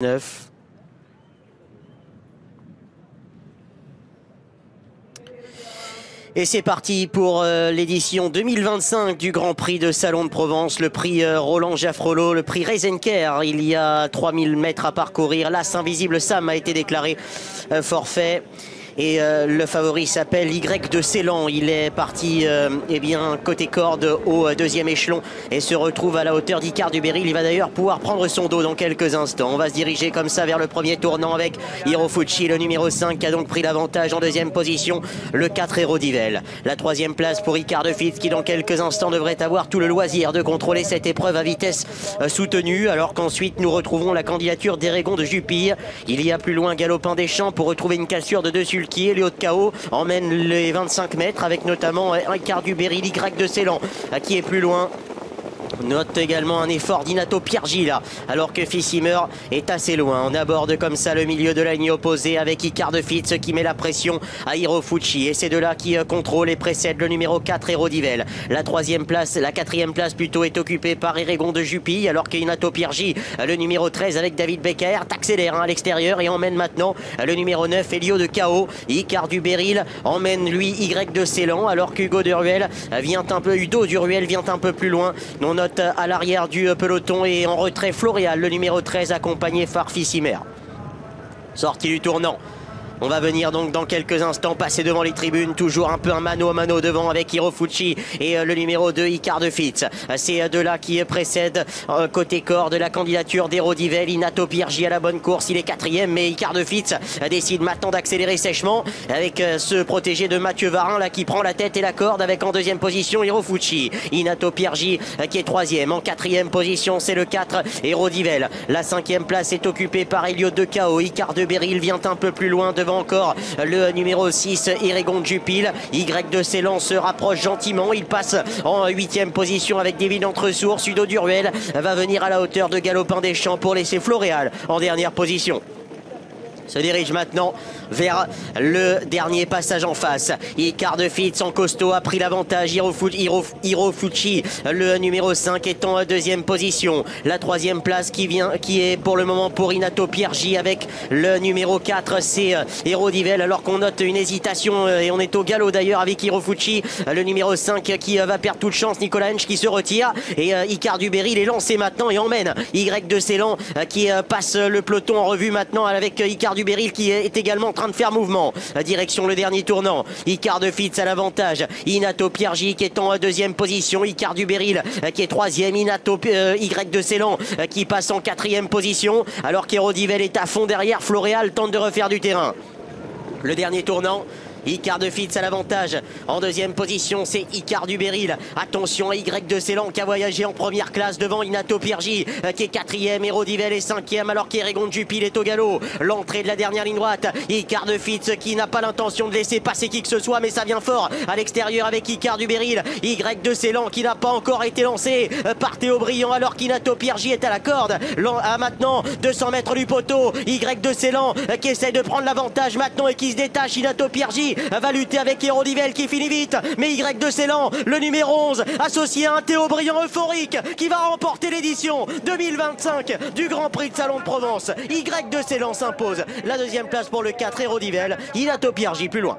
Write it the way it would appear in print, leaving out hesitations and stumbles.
9. Et c'est parti pour l'édition 2025 du Grand Prix de Salon de Provence, le prix Roland Jaffrelot, le prix Reisenker. Il y a 3000 mètres à parcourir. L'As Invisible Sam a été déclaré forfait. Et le favori s'appelle Y de Ceylan. Il est parti eh bien, côté corde au deuxième échelon et se retrouve à la hauteur d'Icare du Beril. Il va d'ailleurs pouvoir prendre son dos dans quelques instants. On va se diriger comme ça vers le premier tournant avec Hirofuchi, le numéro 5, qui a donc pris l'avantage en deuxième position. Le 4, Hérodivel. La troisième place pour Icare de Fitz, qui dans quelques instants devrait avoir tout le loisir de contrôler cette épreuve à vitesse soutenue. Alors qu'ensuite nous retrouvons la candidature d'Eregon de Jupille. Il y a plus loin Galopin des Champs pour retrouver une cassure de dessus qui est Léo de Chaos emmène les 25 mètres avec notamment Icare du Beril, Y de Ceylan qui est plus loin. Note également un effort d'Inato Piergi là, alors que Fissimer est assez loin. On aborde comme ça le milieu de la ligne opposée avec Icare de Fitz qui met la pression à Hirofuchi. Et c'est de là qui contrôle et précède le numéro 4, Hérodivel. La quatrième place plutôt est occupée par Eregon de Jupille, alors que Inato Piergi, le numéro 13 avec David Becker, accélère à l'extérieur et emmène maintenant le numéro 9, Elio de Chaos. Icare du Beril emmène lui Y de Ceylan, alors qu'Hugo Duruel vient un peu, Udo Duruel vient un peu plus loin. On note à l'arrière du peloton et en retrait Floréal, le numéro 13 accompagné par Fissimer. Sortie du tournant. On va venir donc dans quelques instants passer devant les tribunes, toujours un peu un mano à mano devant avec Hirofuchi et le numéro 2 Icare de Fitz. C'est de là qui précède côté corps de la candidature d'Hérodivel. Inato Piergi à la bonne course, il est quatrième, mais Icare de Fitz décide maintenant d'accélérer sèchement avec ce protégé de Mathieu Varin là qui prend la tête et la corde avec en deuxième position Hirofuchi. Inato Piergi qui est troisième. En quatrième position c'est le 4 Hérodivel. La cinquième place est occupée par Elio de Chaos. Icare de Beril vient un peu plus loin devant encore le numéro 6 Eregon de Jupille. Y de Ceylan se rapproche gentiment, il passe en huitième position avec David Entresources. Udo Duruel va venir à la hauteur de Galopin des Champs pour laisser Floréal en dernière position. Se dirige maintenant vers le dernier passage en face. Icare de Fitz en costaud a pris l'avantage. Hirofuchi, le numéro 5, est en deuxième position. La troisième place qui est pour le moment pour Inato Piergi avec le numéro 4, c'est Hérodivel. Alors qu'on note une hésitation et on est au galop d'ailleurs avec Hirofuchi, le numéro 5 qui va perdre toute chance. Nicolas Hench qui se retire et Icare du Beril est lancé maintenant et emmène Y de Ceylan qui passe le peloton en revue maintenant avec Icare du Beril qui est également en train de faire mouvement. Direction le dernier tournant. Icare de Fitz à l'avantage. Inato Piergi qui est en deuxième position. Icare du Beril qui est troisième. Y de Ceylan qui passe en quatrième position. Alors qu'Hérodivel est à fond derrière. Floréal tente de refaire du terrain. Le dernier tournant. Icare de Fitz à l'avantage. En deuxième position, c'est Icare du Beril. Attention à Y de Ceylan qui a voyagé en première classe devant Inato Piergi qui est quatrième. Hérodivel est cinquième alors qu'Eregon de Jupille est au galop. L'entrée de la dernière ligne droite. Icare de Fitz qui n'a pas l'intention de laisser passer qui que ce soit, mais ça vient fort à l'extérieur avec Icare du Beril. Y de Ceylan qui n'a pas encore été lancé par Théo Briand alors qu'Inato Piergi est à la corde. À maintenant 200 mètres du poteau. Y de Ceylan qui essaie de prendre l'avantage maintenant et qui se détache. Inato Piergi va lutter avec Hérodivel qui finit vite, mais Y de Ceylan, le numéro 11, associé à un Théo Briand euphorique qui va remporter l'édition 2025 du Grand Prix de Salon de Provence. Y de Ceylan s'impose. La deuxième place pour le 4 Hérodivel. Inato Piergi plus loin.